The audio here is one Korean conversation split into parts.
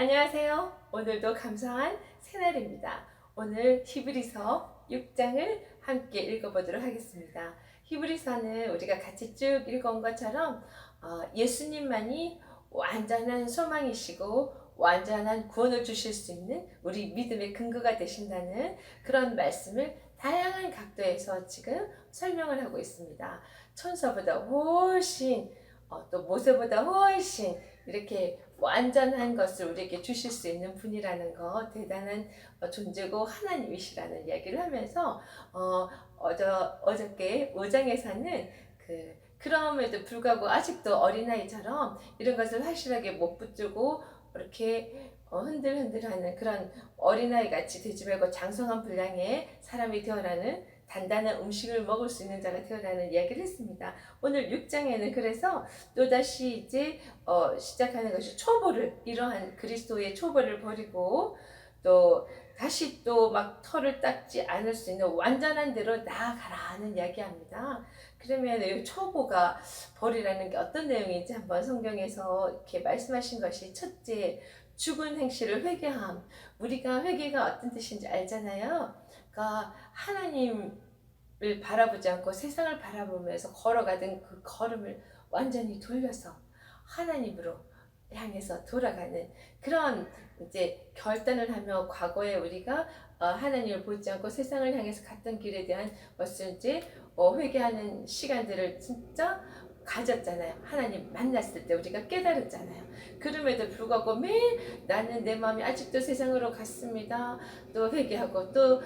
안녕하세요. 오늘도 감사한 새날입니다. 오늘 히브리서 6장을 함께 읽어보도록 하겠습니다. 히브리서는 우리가 같이 쭉 읽어온 것처럼 예수님만이 완전한 소망이시고 완전한 구원을 주실 수 있는 우리 믿음의 근거가 되신다는 그런 말씀을 다양한 각도에서 지금 설명을 하고 있습니다. 천사보다 훨씬 또 모세보다 훨씬 이렇게 완전한 것을 우리에게 주실 수 있는 분이라는 거, 대단한 존재고 하나님이시라는 이야기를 하면서 어저께 5장에서는 그럼에도 불구하고 아직도 어린아이처럼 이런 것을 확실하게 못 붙들고 이렇게 흔들흔들하는 그런 어린아이 같이 되지 말고 장성한 분량의 사람이 되어라는 단단한 음식을 먹을 수 있는 자가 되어라는 이야기를 했습니다. 오늘 6장에는 그래서 또다시 이제 시작하는 것이 초보를, 이러한 그리스도의 초보를 버리고 또 다시 또 막 털을 닦지 않을 수 있는 완전한 대로 나아가라는 이야기합니다. 그러면 이 초보가 버리라는 게 어떤 내용인지 한번 성경에서 이렇게 말씀하신 것이, 첫째, 죽은 행실을 회개함. 우리가 회개가 어떤 뜻인지 알잖아요. 그러니까 하나님을 바라보지 않고 세상을 바라보면서 걸어가던 그 걸음을 완전히 돌려서 하나님으로 향해서 돌아가는 그런 이제 결단을 하며, 과거에 우리가 하나님을 보지 않고 세상을 향해서 갔던 길에 대한 것을 이제 회개하는 시간들을 진짜 가졌잖아요. 하나님 만났을 때 우리가 깨달았잖아요. 그럼에도 불구하고 매일 나는 내 마음이 아직도 세상으로 갔습니다. 또 회개하고 또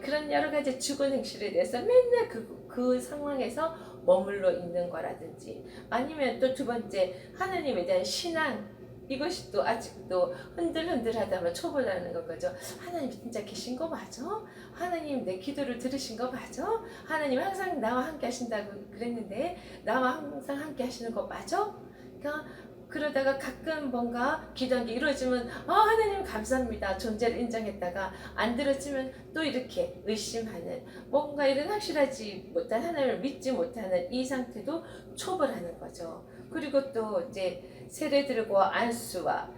그런 여러 가지 죽은 행실에 대해서 맨날 그 상황에서 머물러 있는 거라든지, 아니면 또 두 번째, 하나님에 대한 신앙, 이것이 또 아직도 흔들흔들하다면 초보라는 거죠. 하나님 진짜 계신 거 맞아? 하나님 내 기도를 들으신 거 맞아? 하나님 항상 나와 함께 하신다고 그랬는데 나와 항상 함께 하시는 거 맞아? 그러니까 그러다가 가끔 뭔가 기도한 게 이루어지면 하나님 감사합니다, 존재를 인정했다가 안 들어지면 또 이렇게 의심하는, 뭔가 이런 확실하지 못한, 하나님을 믿지 못하는 이 상태도 초보라는 거죠. 그리고 또 이제 세례들과 안수와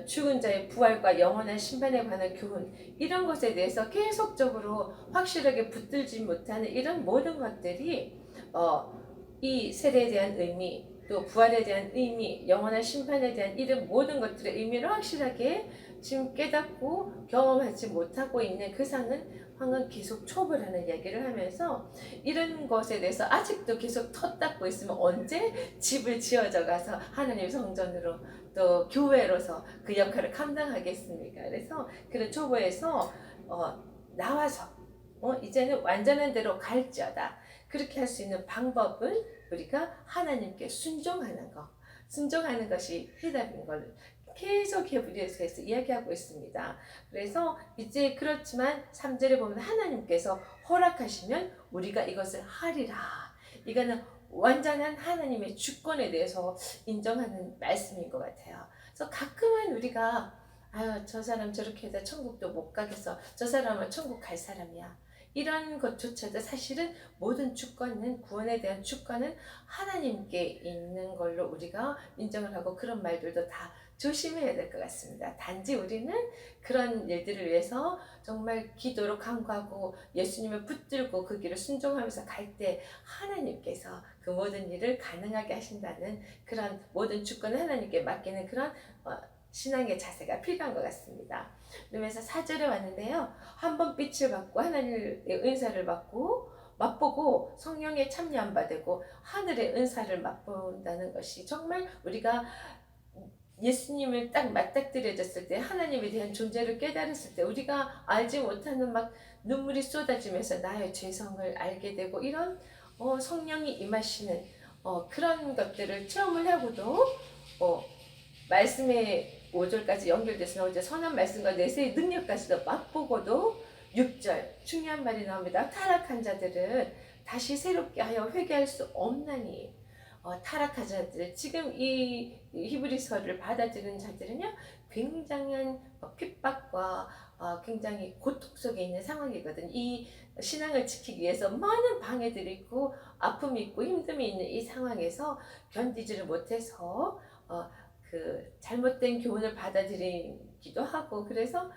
죽은 자의 부활과 영원한 심판에 관한 교훈, 이런 것에 대해서 계속적으로 확실하게 붙들지 못하는 이런 모든 것들이 이 세례에 대한 의미, 또 부활에 대한 의미, 영원한 심판에 대한 이런 모든 것들의 의미를 확실하게 지금 깨닫고 경험하지 못하고 있는 그 상황은 계속 초보라는 이야기를 하면서, 이런 것에 대해서 아직도 계속 터닦고 있으면 언제 집을 지어져 가서 하나님 성전으로 또 교회로서 그 역할을 감당하겠습니까? 그래서 그런 초보에서 나와서 이제는 완전한 대로 갈지어다, 그렇게 할 수 있는 방법은 우리가 하나님께 순종하는 것, 순종하는 것이 해답인 걸 계속 히브리서에서 이야기하고 있습니다. 그래서 이제 그렇지만 3절에 보면 하나님께서 허락하시면 우리가 이것을 하리라. 이거는 완전한 하나님의 주권에 대해서 인정하는 말씀인 것 같아요. 그래서 가끔은 우리가 저 사람 저렇게 해서 천국도 못 가겠어, 저 사람은 천국 갈 사람이야, 이런 것조차도 사실은 모든 주권은, 구원에 대한 주권은 하나님께 있는 걸로 우리가 인정을 하고, 그런 말들도 다 조심해야 될 것 같습니다. 단지 우리는 그런 일들을 위해서 정말 기도로 간구하고 예수님을 붙들고 그 길을 순종하면서 갈 때 하나님께서 그 모든 일을 가능하게 하신다는, 그런 모든 주권을 하나님께 맡기는 그런 신앙의 자세가 필요한 것 같습니다. 그러면서 4절에 왔는데요. 한 번 빛을 받고 하나님의 은사를 받고 맛보고 성령에 참여 안 받고 하늘의 은사를 맛본다는 것이, 정말 우리가 예수님을 딱 맞닥뜨려졌을 때, 하나님에 대한 존재를 깨달았을 때, 우리가 알지 못하는 막 눈물이 쏟아지면서 나의 죄성을 알게 되고, 이런 성령이 임하시는 그런 것들을 체험을 하고도 말씀의 5절까지 연결돼서 나오죠. 선한 말씀과 내세의 능력까지도 맛보고도 6절 중요한 말이 나옵니다. 타락한 자들은 다시 새롭게 하여 회개할 수 없나니. 타락한 자들, 지금 이 히브리서를 받아들이는 자들은요, 굉장한 핍박과 굉장히 고통 속에 있는 상황이거든. 이 신앙을 지키기 위해서 많은 방해들이 있고 아픔이 있고 힘듦이 있는 이 상황에서 견디지를 못해서 그 잘못된 교훈을 받아들이기도 하고, 그래서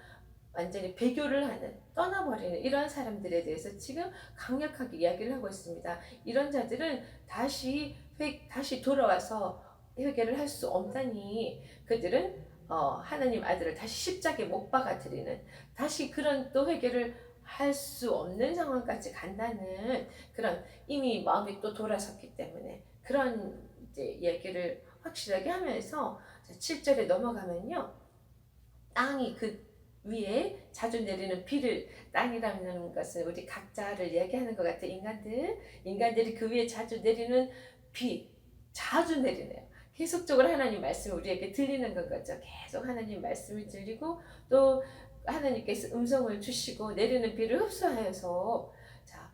완전히 배교를 하는, 떠나버리는 이런 사람들에 대해서 지금 강력하게 이야기를 하고 있습니다. 이런 자들은 다시 돌아와서 회개를 할 수 없다니, 그들은 하나님 아들을 다시 십자가에 못 박아 드리는, 다시 그런 또 회개를 할 수 없는 상황까지 간다는, 그런 이미 마음이 또 돌아섰기 때문에 그런 이제 이야기를 확실하게 하면서 7절에 넘어가면요, 땅이 그 위에 자주 내리는 비를, 땅이라는 것은 우리 각자를 이야기하는 것 같아. 인간들이 그 위에 자주 내리는 비, 자주 내리네요. 계속적으로 하나님 말씀이 우리에게 들리는 건 거죠. 계속 하나님 말씀이 들리고, 또 하나님께서 음성을 주시고 내리는 비를 흡수하여서, 자,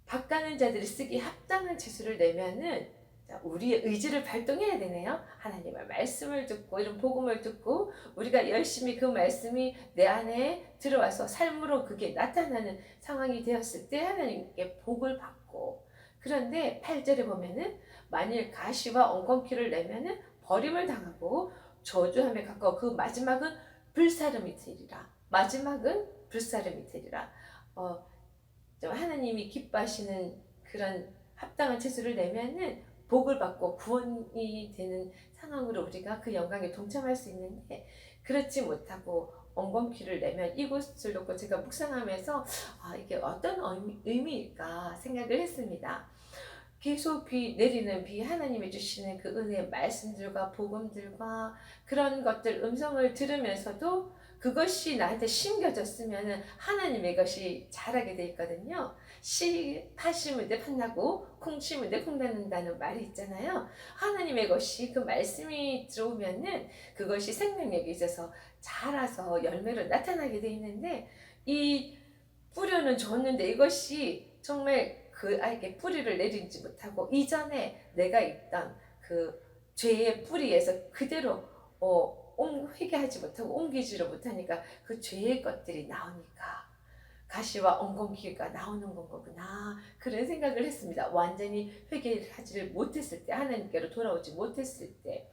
바가는 자들이 쓰기 합당한 채소를 내면은, 우리의 의지를 발동해야 되네요. 하나님의 말씀을 듣고, 이런 복음을 듣고, 우리가 열심히 그 말씀이 내 안에 들어와서 삶으로 그게 나타나는 상황이 되었을 때 하나님께 복을 받고, 그런데 8절에 보면은 만일 가시와 엉겅퀴를 내면은 버림을 당하고 저주함에 가까워 그 마지막은 불사름이 되리라. 마지막은 불사름이 되리라. 하나님이 기뻐하시는 그런 합당한 채소를 내면은 복을 받고 구원이 되는 상황으로 우리가 그 영광에 동참할 수 있는데, 그렇지 못하고 엉겅퀴를 내면, 이곳을 놓고 제가 묵상하면서 이게 어떤 의미일까 생각을 했습니다. 계속 내리는 비, 하나님이 주시는 그 은혜 말씀들과 복음들과 그런 것들, 음성을 들으면서도 그것이 나한테 심겨졌으면 하나님의 것이 자라게 돼 있거든요. 파 심을 때 팥나고 콩 심을 때 콩 낳는다는 말이 있잖아요. 하나님의 것이, 그 말씀이 들어오면은 그것이 생명력이 있어서 자라서 열매로 나타나게 돼 있는데, 이 뿌려는 줬는데 이것이 정말 그 아이에게 뿌리를 내리지 못하고 이전에 내가 있던 그 죄의 뿌리에서 그대로 회개하지 못하고 옮기지를 못하니까 그 죄의 것들이 나오니까 가시와 엉겅퀴가 나오는 거구나, 그런 생각을 했습니다. 완전히 회개하지를 못했을 때, 하나님께로 돌아오지 못했을 때,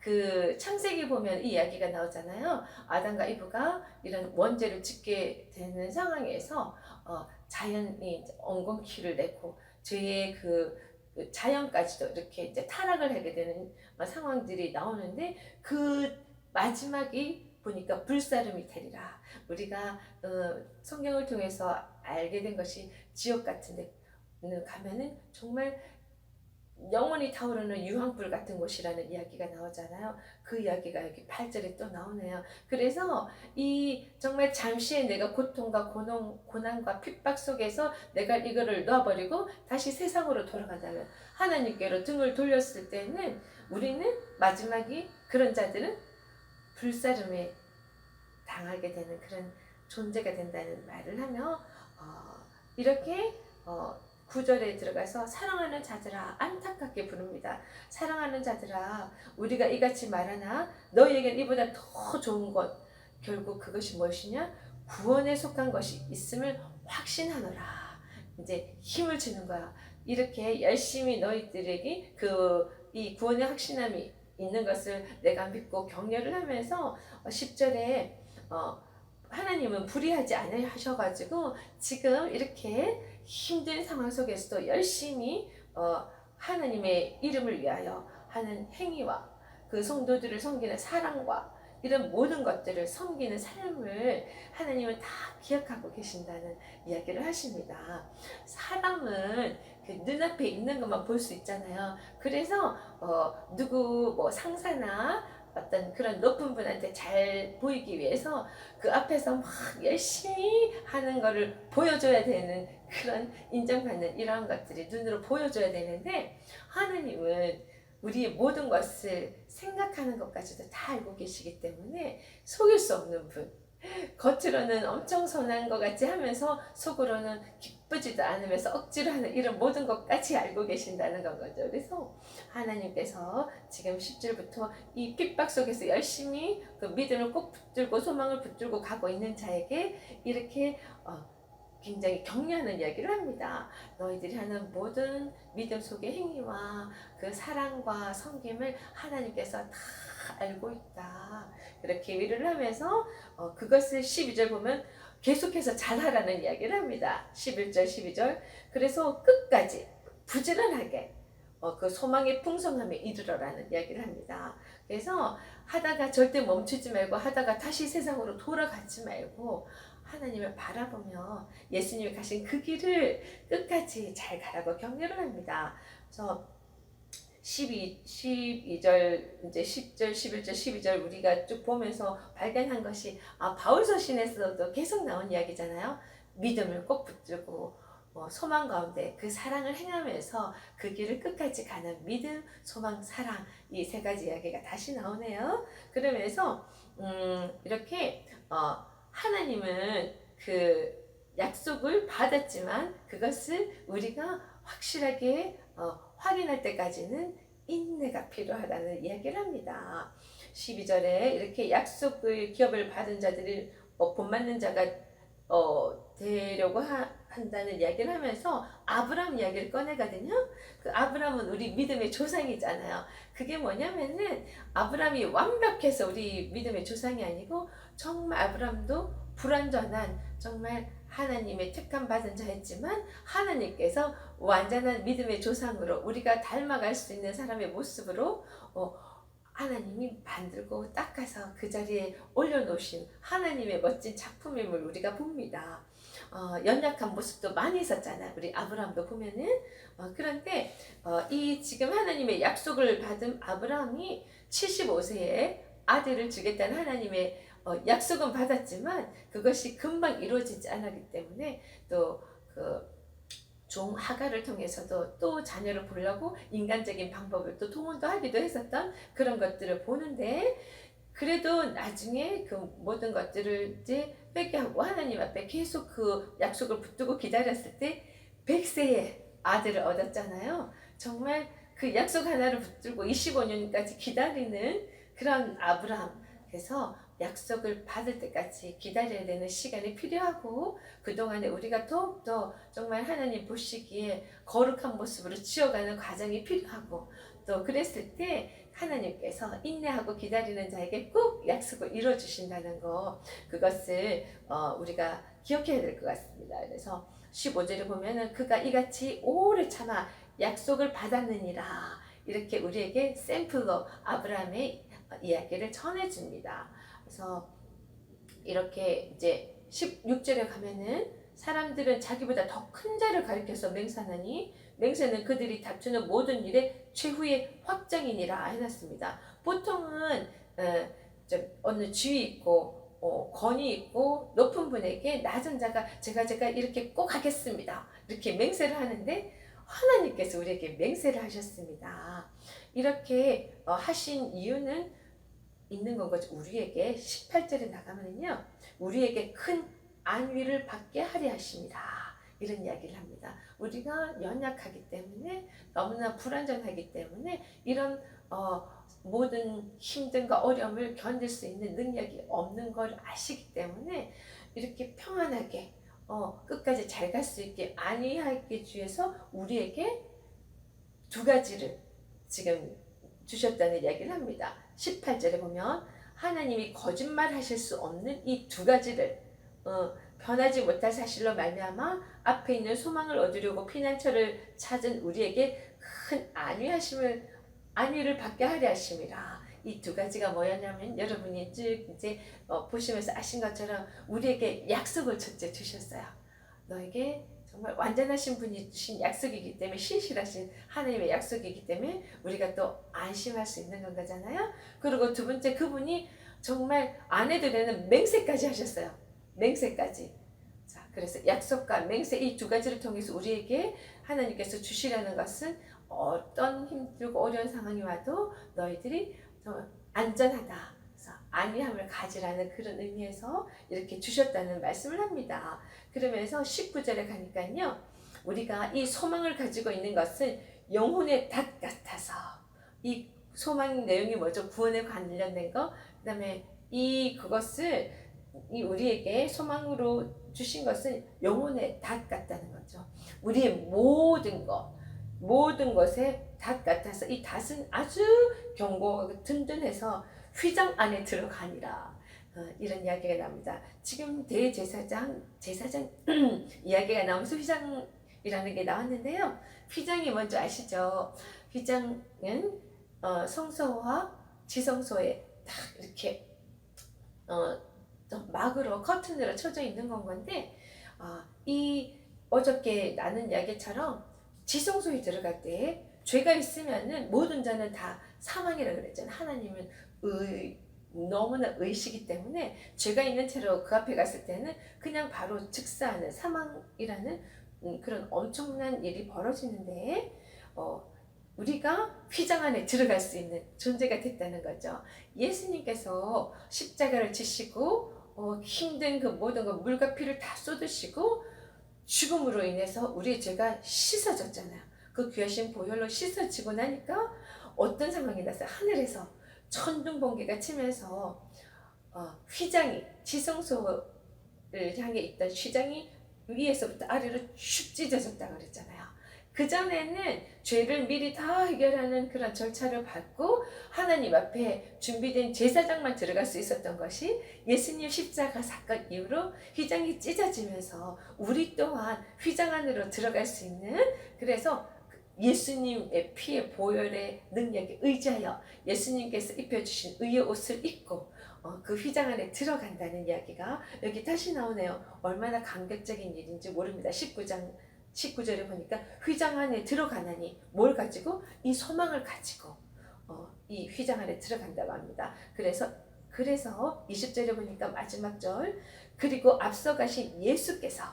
그 창세기 보면 이 이야기가 나오잖아요. 아담과 이브가 이런 원죄를 짓게 되는 상황에서 자연이 엉겅퀴를 내고 죄의 그 자연까지도 이렇게 이제 타락을 하게 되는 상황들이 나오는데, 그 마지막이 보니까 불사름이 되리라. 우리가 성경을 통해서 알게 된 것이, 지옥 같은 데 가면은 정말 영원히 타오르는 유황불 같은 곳이라는 이야기가 나오잖아요. 그 이야기가 여기 8절에 또 나오네요. 그래서 이 정말 잠시의 내가 고통과 고난과 핍박 속에서 내가 이거를 놔버리고 다시 세상으로 돌아간다면, 하나님께로 등을 돌렸을 때는 우리는 마지막이, 그런 자들은 불사름에 당하게 되는 그런 존재가 된다는 말을 하며, 이렇게 9절에 들어가서 사랑하는 자들아 안타깝게 부릅니다. 사랑하는 자들아, 우리가 이같이 말하나 너희에겐 이보다 더 좋은 것, 결국 그것이 무엇이냐, 구원에 속한 것이 있음을 확신하노라. 이제 힘을 주는 거야. 이렇게 열심히 너희들에게 이 구원의 확신함이 있는 것을 내가 믿고 격려를 하면서 10절에 하나님은 불의하지 않으셔가지고 지금 이렇게 힘든 상황 속에서도 열심히 하나님의 이름을 위하여 하는 행위와 그 성도들을 섬기는 사랑과 이런 모든 것들을 섬기는 삶을 하나님은 다 기억하고 계신다는 이야기를 하십니다. 사람은 그 눈앞에 있는 것만 볼 수 있잖아요. 그래서 누구 상사나 어떤 그런 높은 분한테 잘 보이기 위해서 그 앞에서 막 열심히 하는 거를 보여줘야 되는, 그런 인정받는 이런 것들이 눈으로 보여줘야 되는데, 하나님은 우리의 모든 것을 생각하는 것까지도 다 알고 계시기 때문에 속일 수 없는 분, 겉으로는 엄청 선한 것 같이 하면서 속으로는 기쁘지도 않으면서 억지로 하는 이런 모든 것까지 알고 계신다는 건 거죠. 그래서 하나님께서 지금 10절부터 이 핍박 속에서 열심히 그 믿음을 꼭 붙들고 소망을 붙들고 가고 있는 자에게 이렇게 굉장히 격려하는 이야기를 합니다. 너희들이 하는 모든 믿음 속의 행위와 그 사랑과 섬김을 하나님께서 다 알고 있다. 그렇게 위로를 하면서 그것을 12절 보면 계속해서 잘하라는 이야기를 합니다. 11절, 12절. 그래서 끝까지 부지런하게 그 소망의 풍성함에 이르러라는 이야기를 합니다. 그래서 하다가 절대 멈추지 말고 하다가 다시 세상으로 돌아가지 말고 하나님을 바라보며 예수님이 가신 그 길을 끝까지 잘 가라고 격려를 합니다. 그래서 12절, 이제 10절, 11절, 12절 우리가 쭉 보면서 발견한 것이 바울 서신에서도 계속 나온 이야기잖아요. 믿음을 꼭 붙들고 소망 가운데 그 사랑을 행하면서 그 길을 끝까지 가는 믿음, 소망, 사랑 이 세 가지 이야기가 다시 나오네요. 그러면서 이렇게 하나님은 그 약속을 받았지만 그것을 우리가 확실하게 확인할 때까지는 인내가 필요하다는 이야기를 합니다. 12절에 이렇게 약속을 기업을 받은 자들이 본받는 자가 되려고 한다는 이야기를 하면서 아브라함 이야기를 꺼내거든요. 그 아브라함은 우리 믿음의 조상이잖아요. 그게 뭐냐면은 아브라함이 완벽해서 우리 믿음의 조상이 아니고 정말 아브라함도 불완전한 정말 하나님의 택함 받은 자였지만 하나님께서 완전한 믿음의 조상으로 우리가 닮아갈 수 있는 사람의 모습으로 하나님이 만들고 닦아서 그 자리에 올려놓으신 하나님의 멋진 작품임을 우리가 봅니다. 연약한 모습도 많이 있었잖아요. 우리 아브라함도 보면은 그런데 이 지금 하나님의 약속을 받은 아브라함이 75세에 아들을 주겠다는 하나님의 약속은 받았지만 그것이 금방 이루어지지 않았기 때문에 또그 종 하가를 통해서도 또 자녀를 보려고 인간적인 방법을 또 동원도 하기도 했었던 그런 것들을 보는데 그래도 나중에 그 모든 것들을 이제 회개하고 하나님 앞에 계속 그 약속을 붙들고 기다렸을 때 100세에 아들을 얻었잖아요. 정말 그 약속 하나를 붙들고 25년까지 기다리는 그런 아브라함. 그래서 약속을 받을 때까지 기다려야 되는 시간이 필요하고 그동안에 우리가 더욱더 정말 하나님 보시기에 거룩한 모습으로 지어가는 과정이 필요하고 또 그랬을 때 하나님께서 인내하고 기다리는 자에게 꼭 약속을 이뤄주신다는 거 그것을 우리가 기억해야 될 것 같습니다. 그래서 15절에 보면은 그가 이같이 오래 참아 약속을 받았느니라 이렇게 우리에게 샘플로 아브라함의 이야기를 전해줍니다. 그래서 이렇게 이제 16절에 가면은 사람들은 자기보다 더 큰 자를 가리켜서 맹세하니 맹세는 그들이 다투는 모든 일의 최후의 확정이니라 해놨습니다. 보통은 어느 지위 있고 권위 있고 높은 분에게 낮은 자가 제가 이렇게 꼭 하겠습니다. 이렇게 맹세를 하는데 하나님께서 우리에게 맹세를 하셨습니다. 이렇게 하신 이유는 있는 건 거죠. 우리에게 18절에 나가면요. 우리에게 큰 안위를 받게 하려 하십니다. 이런 이야기를 합니다. 우리가 연약하기 때문에 너무나 불완전하기 때문에 이런 모든 힘든과 어려움을 견딜 수 있는 능력이 없는 걸 아시기 때문에 이렇게 평안하게 끝까지 잘 갈 수 있게 안위하기 위해서 우리에게 두 가지를 지금 주셨다는 이야기를 합니다. 18절에 보면 하나님이 거짓말 하실 수 없는 이 두 가지를 변하지 못할 사실로 말미암아 앞에 있는 소망을 얻으려고 피난처를 찾은 우리에게 큰 안위를 받게 하려 하심이라. 이 두 가지가 뭐였냐면 여러분이 쭉 이제 보시면서 아신 것처럼 우리에게 약속을 첫째 주셨어요. 너에게 정말 완전하신 분이 주신 약속이기 때문에 신실하신 하나님의 약속이기 때문에 우리가 또 안심할 수 있는 건 거잖아요. 그리고 두 번째 그분이 정말 안 해도 되는 맹세까지 하셨어요. 맹세까지. 자, 그래서 약속과 맹세 이 두 가지를 통해서 우리에게 하나님께서 주시려는 것은 어떤 힘들고 어려운 상황이 와도 너희들이 안전하다. 그래서 안위함을 가지라는 그런 의미에서 이렇게 주셨다는 말씀을 합니다. 그러면서 19절에 가니까요. 우리가 이 소망을 가지고 있는 것은 영혼의 닭 같아서 이 소망 내용이 뭐죠? 구원에 관련된 거. 그다음에 그것을 우리에게 소망으로 주신 것은 영혼의 닷 같다는 거죠. 우리의 모든 것에 닷 같아서 이 닷은 아주 견고하고 든든해서 휘장 안에 들어가니라. 이런 이야기가 나옵니다. 지금 제사장 이야기가 나오면서 휘장이라는 게 나왔는데요. 휘장이 뭔지 아시죠? 휘장은 성소와 지성소에 딱 이렇게 막으로 커튼으로 쳐져 있는 건데, 이 어저께 나눈 이야기처럼 지성소에 들어갈 때 죄가 있으면은 모든 자는 다 사망이라고 그랬잖아요. 하나님은 너무나 의시기 때문에 죄가 있는 채로 그 앞에 갔을 때는 그냥 바로 즉사하는 사망이라는 그런 엄청난 일이 벌어지는데, 우리가 휘장 안에 들어갈 수 있는 존재가 됐다는 거죠. 예수님께서 십자가를 지시고 힘든 그 모든 것 물과 피를 다 쏟으시고 죽음으로 인해서 우리의 죄가 씻어졌잖아요. 그 귀하신 보혈로 씻어지고 나니까 어떤 상황이 났어요? 하늘에서 천둥 번개가 치면서 휘장이 지성소를 향해 있던 휘장이 위에서부터 아래로 슉 찢어졌다고 그랬잖아요. 그전에는 죄를 미리 다 해결하는 그런 절차를 밟고 하나님 앞에 준비된 제사장만 들어갈 수 있었던 것이 예수님 십자가 사건 이후로 휘장이 찢어지면서 우리 또한 휘장 안으로 들어갈 수 있는, 그래서 예수님의 피의 보혈의 능력에 의지하여 예수님께서 입혀주신 의의 옷을 입고 그 휘장 안에 들어간다는 이야기가 여기 다시 나오네요. 얼마나 감격적인 일인지 모릅니다. 19절에 보니까 휘장 안에 들어가나니 뭘 가지고? 이 소망을 가지고 이 휘장 안에 들어간다고 합니다. 그래서 20절에 보니까 마지막 절, 그리고 앞서가신 예수께서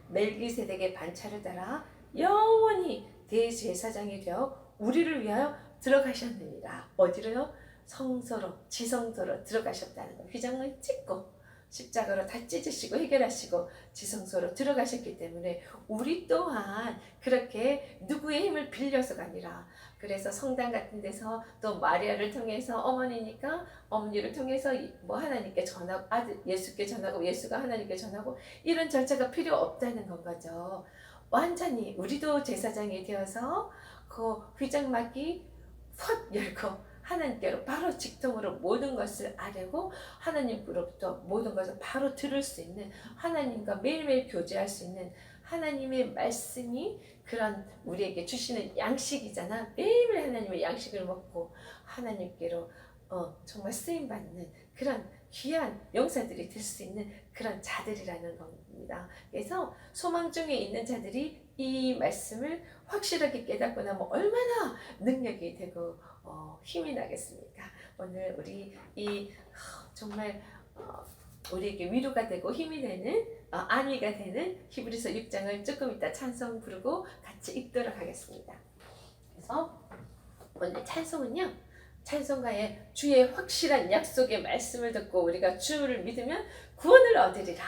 멜기세덱의 반차를 따라 영원히 대제사장이 되어 우리를 위하여 들어가셨느니라. 어디로요? 성소로, 지성소로 들어가셨다는 거예요. 휘장을 찢고 십자가로 다 찢으시고 해결하시고 지성소로 들어가셨기 때문에 우리 또한 그렇게 누구의 힘을 빌려서가 아니라, 그래서 성당 같은 데서 또 마리아를 통해서 어머니니까 어머니를 통해서 뭐 하나님께 전하고 아들 예수께 전하고 예수가 하나님께 전하고 이런 절차가 필요 없다는 건 거죠. 완전히 우리도 제사장이 되어서 그 휘장막이 확 열고 하나님께로 바로 직통으로 모든 것을 아뢰고 하나님으로부터 모든 것을 바로 들을 수 있는, 하나님과 매일매일 교제할 수 있는 하나님의 말씀이 그런 우리에게 주시는 양식이잖아. 매일매일 하나님의 양식을 먹고 하나님께로 정말 쓰임받는 그런 귀한 용사들이 될 수 있는 그런 자들이라는 겁니다. 그래서 소망 중에 있는 자들이 이 말씀을 확실하게 깨닫고 나면 얼마나 능력이 되고 힘이 나겠습니까? 오늘 우리 정말 우리에게 위로가 되고 힘이 되는 안위가 되는 히브리서 6장을 조금 이따 찬송 부르고 같이 읽도록 하겠습니다. 그래서 오늘 찬송은요, 찬송가의 주의 확실한 약속의 말씀을 듣고 우리가 주를 믿으면 구원을 얻으리라,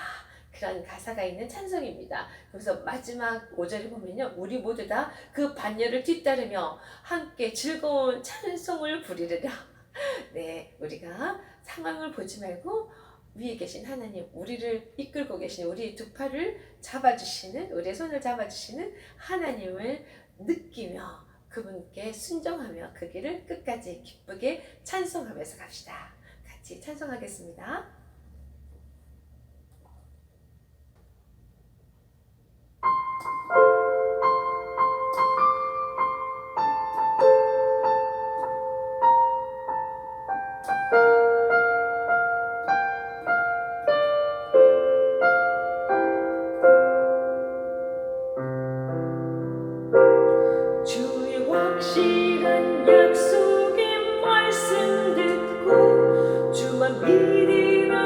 그런 가사가 있는 찬송입니다. 그래서 마지막 5절에 보면요, 우리 모두 다 그 반열을 뒤따르며 함께 즐거운 찬송을 부리리라. 네, 우리가 상황을 보지 말고 위에 계신 하나님, 우리를 이끌고 계신, 우리의 두 팔을 잡아주시는, 우리의 손을 잡아주시는 하나님을 느끼며 그분께 순종하며 그 길을 끝까지 기쁘게 찬송하면서 갑시다. 같이 찬송하겠습니다. 주의 확실한 약속의 말씀 듣고 주만 믿으며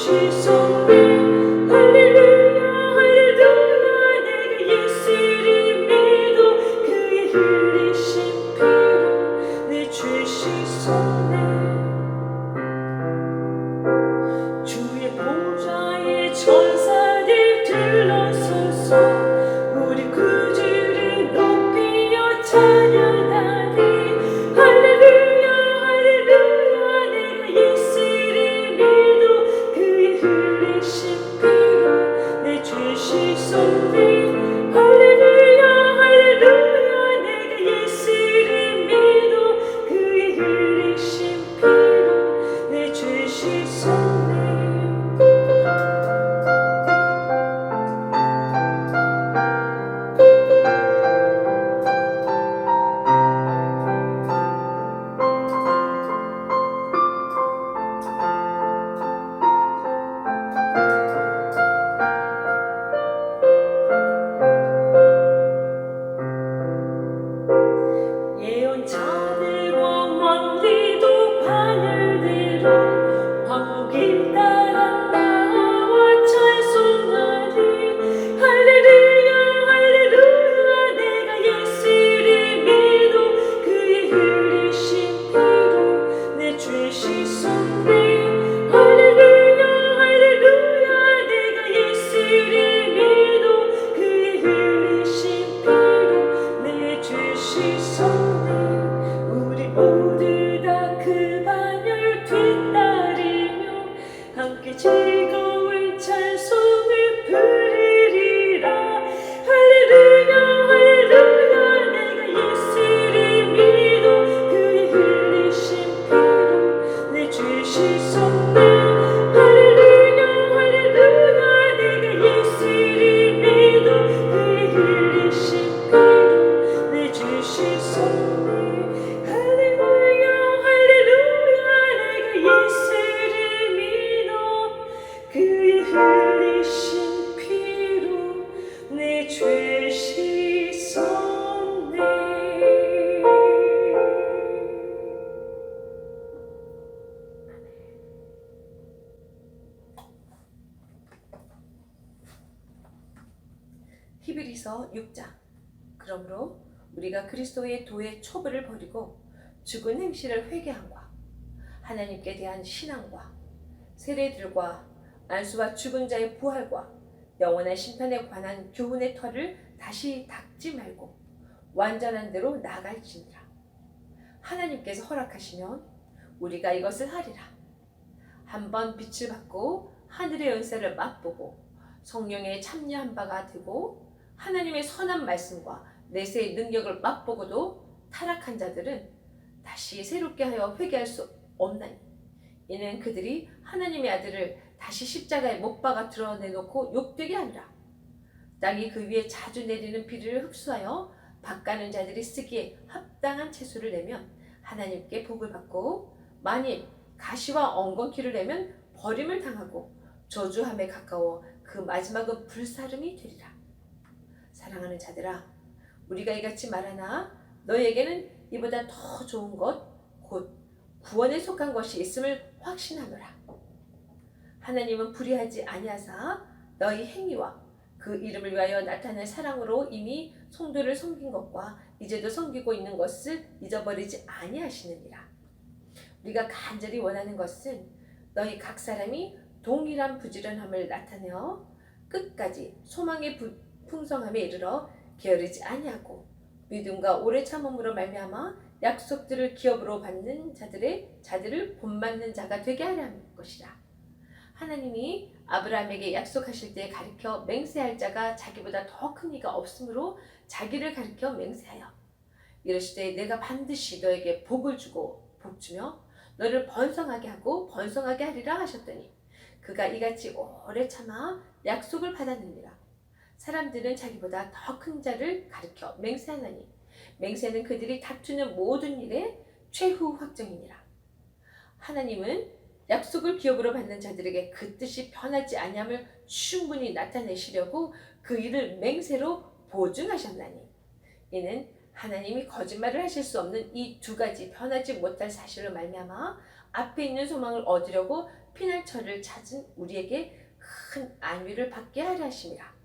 주시소매 할렐루야 할렐루야 내가 예수를 믿어 그의 흘리신 피로 내 죄 씻었네 주의 보좌에 천사들 들러서서 우리 구주를 높이어 찬양하니 할렐루야 할렐루야 내가 예수를 믿어 그의 흘리신 피로 내 죄 씻었네 할렐루야 할렐루야 내가 예수를 믿어 그의 흘리신 피로 내 죄 씻었네 예언자들과 왕비도 반열대로 황무길 따라 나와 찬송하리 할렐루야 할렐루야 내가 예수를 믿어 그의 흘리신 피로 내 죄 씻었네 할렐루야 할렐루야 내가 예수를 믿어 그의 흘리신 피로 내 죄 씻었네 우리 모두 다 그 반열 뒤따르며 함께 즐거운 찬송을 부르리라 할렐루야 할렐루야 내가 예수를 믿어 그의 흘리신 피로 내 죄 씻었네 할렐루야 할렐루야 내가 예수를 믿어 그의 흘리신 피로 내 죄 씻었네 할렐루야 할렐루야 내가 예수를 믿어 그의 흘리신 피로 내 죄 씻었네 히브리서 6장. 그러므로 우리가 그리스도의 도의 초부를 버리고 죽은 행실을 회개함과 하나님께 대한 신앙과 세례들과 안수와 죽은 자의 부활과 영원한 심판에 관한 교훈의 털을 다시 닦지 말고 완전한 대로 나아갈지니라. 하나님께서 허락하시면 우리가 이것을 하리라. 한번 빛을 받고 하늘의 은사를 맛보고 성령에 참여한 바가 되고 하나님의 선한 말씀과 내세의 능력을 맛보고도 타락한 자들은 다시 새롭게 하여 회개할 수 없나니 이는 그들이 하나님의 아들을 다시 십자가에 못 박아 드러내놓고 욕되게 하리라. 땅이 그 위에 자주 내리는 비를 흡수하여 밭가는 자들이 쓰기에 합당한 채소를 내면 하나님께 복을 받고 만일 가시와 엉겅퀴를 내면 버림을 당하고 저주함에 가까워 그 마지막은 불사름이 되리라. 사랑하는 자들아, 우리가 이같이 말하나 너희에게는 이보다 더 좋은 것 곧 구원에 속한 것이 있음을 확신하노라. 하나님은 불의하지 아니하사 너희 행위와 그 이름을 위하여 나타낸 사랑으로 이미 성도를 섬긴 것과 이제도 섬기고 있는 것을 잊어버리지 아니하시느니라. 우리가 간절히 원하는 것은 너희 각 사람이 동일한 부지런함을 나타내어 끝까지 소망의 풍성함에 이르러 게으르지 아니하고 믿음과 오래 참음으로 말미암아 약속들을 기업으로 받는 자들을 본받는 자가 되게 하려 하는 것이라. 하나님이 아브라함에게 약속하실 때 가리켜 맹세할 자가 자기보다 더 큰 이가 없으므로 자기를 가리켜 맹세하여 이르시되 내가 반드시 너에게 복을 주고 복주며 너를 번성하게 하고 번성하게 하리라 하셨더니 그가 이같이 오래 참아 약속을 받았느니라. 사람들은 자기보다 더 큰 자를 가리켜 맹세하나니 맹세는 그들이 다투는 모든 일의 최후 확정이니라. 하나님은 약속을 기업으로 받는 자들에게 그 뜻이 변하지 아니함을 충분히 나타내시려고 그 일을 맹세로 보증하셨나니 이는 하나님이 거짓말을 하실 수 없는 이 두 가지 변하지 못할 사실로 말미암아 앞에 있는 소망을 얻으려고 피난처를 찾은 우리에게 큰 안위를 받게 하려 하심이라.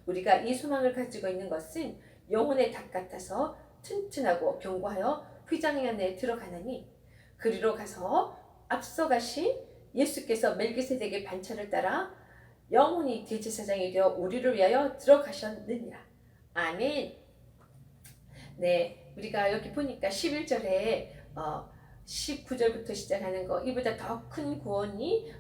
우리가 이 소망을 가지고 있는 것은 영혼의 닭 같아서 튼튼하고 견고하여 휘장 안에 들어가나니 그리로 가서 앞서 가신 예수께서 멜기세덱의 반차를 따라 영원히 대제사장이 되어 우리를 위하여 들어가셨느니라. 아멘. 네, 우리가 여기 보니까 11절에 19절부터 시작하는 거, 이보다 더 큰 구원이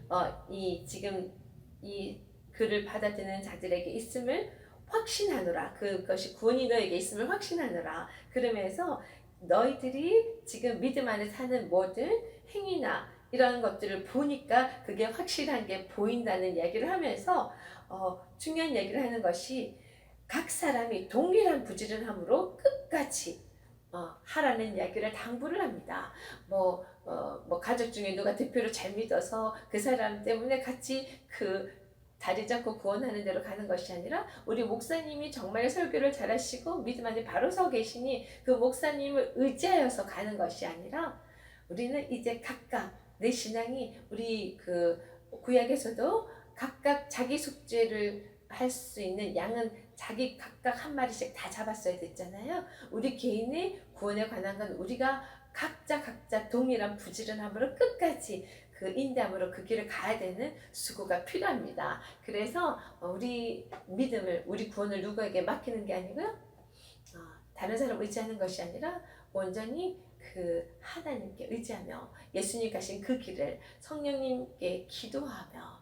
지금 이 글을 받아들이는 자들에게 있음을 확신하노라. 그것이 구원이 너에게 있음을 확신하노라. 그러면서 너희들이 지금 믿음 안에 사는 모든 행위나 이런 것들을 보니까 그게 확실한 게 보인다는 이야기를 하면서 중요한 얘기를 하는 것이 각 사람이 동일한 부지런함으로 끝까지 하라는 이야기를 당부를 합니다. 뭐 가족 중에 누가 대표를 잘 믿어서 그 사람 때문에 같이 그 다리 잡고 구원하는 대로 가는 것이 아니라 우리 목사님이 정말 설교를 잘하시고 믿음 안에 바로 서 계시니 그 목사님을 의지하여서 가는 것이 아니라 우리는 이제 각각 내 신앙이 우리 그 구약에서도 각각 자기 속죄를 할 수 있는 양은 자기 각각 한 마리씩 다 잡았어야 됐잖아요. 우리 개인의 구원에 관한 건 우리가 각자 동일한 부지런함으로 끝까지 그 인담으로 그 길을 가야 되는 수고가 필요합니다. 그래서 우리 믿음을, 우리 구원을 누구에게 맡기는 게 아니고요, 다른 사람 의지하는 것이 아니라 온전히 그 하나님께 의지하며 예수님 가신 그 길을 성령님께 기도하며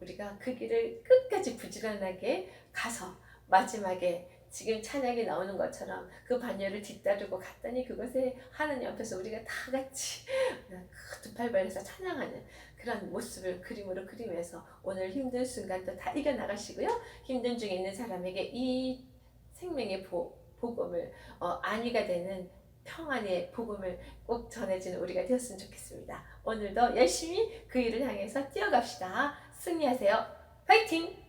우리가 그 길을 끝까지 부지런하게 가서 마지막에 지금 찬양이 나오는 것처럼 그 반열을 뒤따르고 갔더니 그것에 하나님 앞에서 우리가 다 같이 두 팔 벌려서 찬양하는 그런 모습을 그림으로 그리면서 오늘 힘든 순간도 다 이겨나가시고요. 힘든 중에 있는 사람에게 이 생명의 복음을 안위가 되는 평안의 복음을 꼭 전해지는 우리가 되었으면 좋겠습니다. 오늘도 열심히 그 일을 향해서 뛰어갑시다. 승리하세요. 파이팅!